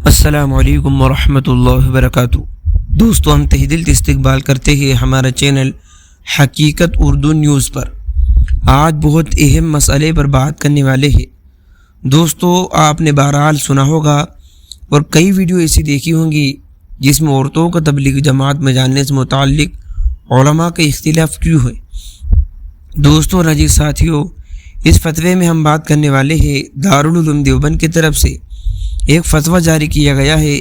السلام علیکم ورحمۃ اللہ وبرکاتہ۔ دوستو، ہم تہ دل سے استقبال کرتے ہیں ہمارا چینل حقیقت اردو نیوز پر۔ آج بہت اہم مسئلے پر بات کرنے والے ہیں۔ دوستو، آپ نے بہرحال سنا ہوگا اور کئی ویڈیو ایسی دیکھی ہوں گی جس میں عورتوں کو تبلیغی جماعت میں جاننے سے متعلق علماء کا اختلاف کیوں ہے۔ دوستو اور عزیز ساتھیوں، اس فتوے میں ہم بات کرنے والے ہیں دارالعلوم دیوبند کی طرف سے ایک فتویٰ جاری کیا گیا ہے۔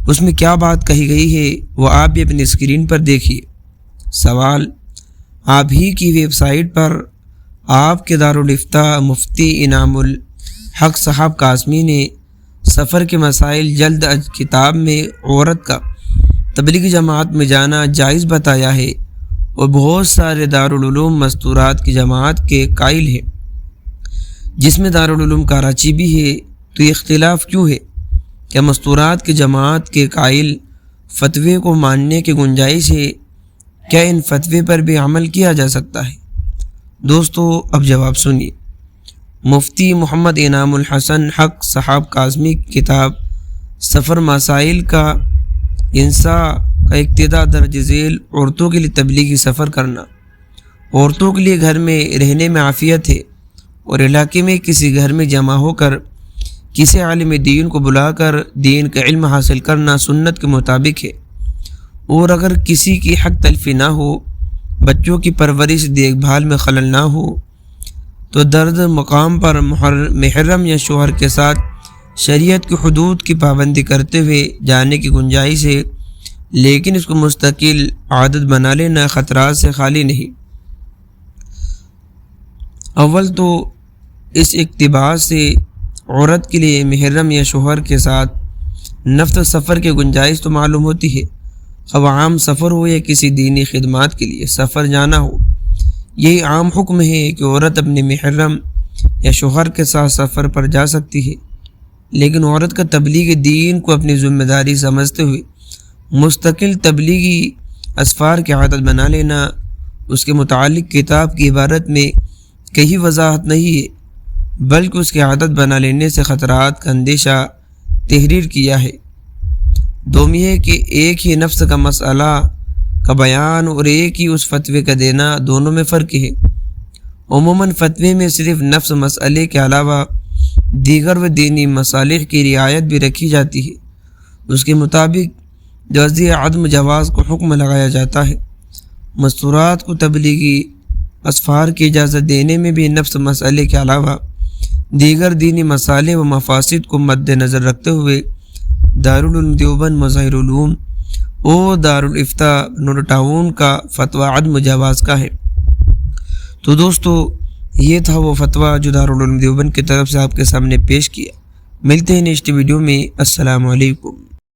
اس میں کیا بات کہی گئی ہے وہ آپ بھی اپنی اسکرین پر دیکھیے۔ سوال: آپ ہی کی ویب سائٹ پر آپ کے دارالافتاء مفتی انعام الحق صاحب قاسمی نے سفر کے مسائل جلد از کتاب میں عورت کا تبلیغی جماعت میں جانا جائز بتایا ہے، اور بہت سارے دارالعلوم مستورات کی جماعت کے قائل ہیں، جس میں دارالعلوم کراچی بھی ہے۔ تو یہ اختلاف کیوں ہے؟ کیا مستورات کی جماعت کے قائل فتوے کو ماننے کی گنجائش ہے؟ کیا ان فتوے پر بھی عمل کیا جا سکتا ہے؟ دوستو، اب جواب سنیے۔ مفتی محمد انعام الحسن حق صاحب قاسمی کی کتاب سفر مسائل کا انسا کا ابتدا درج ذیل عورتوں کے لیے تبلیغی سفر کرنا۔ عورتوں کے لیے گھر میں رہنے میں عافیت ہے، اور علاقے میں کسی گھر میں جمع ہو کر کسی عالم دین کو بلا کر دین کا علم حاصل کرنا سنت کے مطابق ہے، اور اگر کسی کی حق تلفی نہ ہو، بچوں کی پرورش دیکھ بھال میں خلل نہ ہو، تو درد مقام پر محرم یا شوہر کے ساتھ شریعت کی حدود کی پابندی کرتے ہوئے جانے کی گنجائش ہے، لیکن اس کو مستقل عادت بنا لینا خطرات سے خالی نہیں۔ اول تو اس اقتباس سے عورت کے لیے محرم یا شوہر کے ساتھ نفط سفر کی گنجائش تو معلوم ہوتی ہے، خواہ عام سفر ہو یا کسی دینی خدمات کے لیے سفر جانا ہو۔ یہی عام حکم ہے کہ عورت اپنے محرم یا شوہر کے ساتھ سفر پر جا سکتی ہے، لیکن عورت کا تبلیغ دین کو اپنی ذمہ داری سمجھتے ہوئے مستقل تبلیغی اسفار کی عادت بنا لینا اس کے متعلق کتاب کی عبارت میں کہیں وضاحت نہیں ہے، بلکہ اس کی عادت بنا لینے سے خطرات کا اندیشہ تحریر کیا ہے۔ دوم یہ کہ ایک ہی نفس کا مسئلہ کا بیان اور ایک ہی اس فتوے کا دینا، دونوں میں فرق ہے۔ عموماً فتوے میں صرف نفس مسئلے کے علاوہ دیگر و دینی مصالح کی رعایت بھی رکھی جاتی ہے۔ اس کے مطابق جواز عدم جواز کو حکم لگایا جاتا ہے۔ مستورات کو تبلیغی اسفار کی اجازت دینے میں بھی نفس مسئلے کے علاوہ دیگر دینی مصالح و مفاسد کو مد نظر رکھتے ہوئے دارالعلوم دیوبند مظاہر علوم اور دارالافتاء نور ٹاؤن کا فتویٰ عدم جواز کا ہے۔ تو دوستو، یہ تھا وہ فتویٰ جو دارالعلوم دیوبند کی طرف سے آپ کے سامنے پیش کیا۔ ملتے ہیں نیکسٹ ویڈیو میں۔ السلام علیکم۔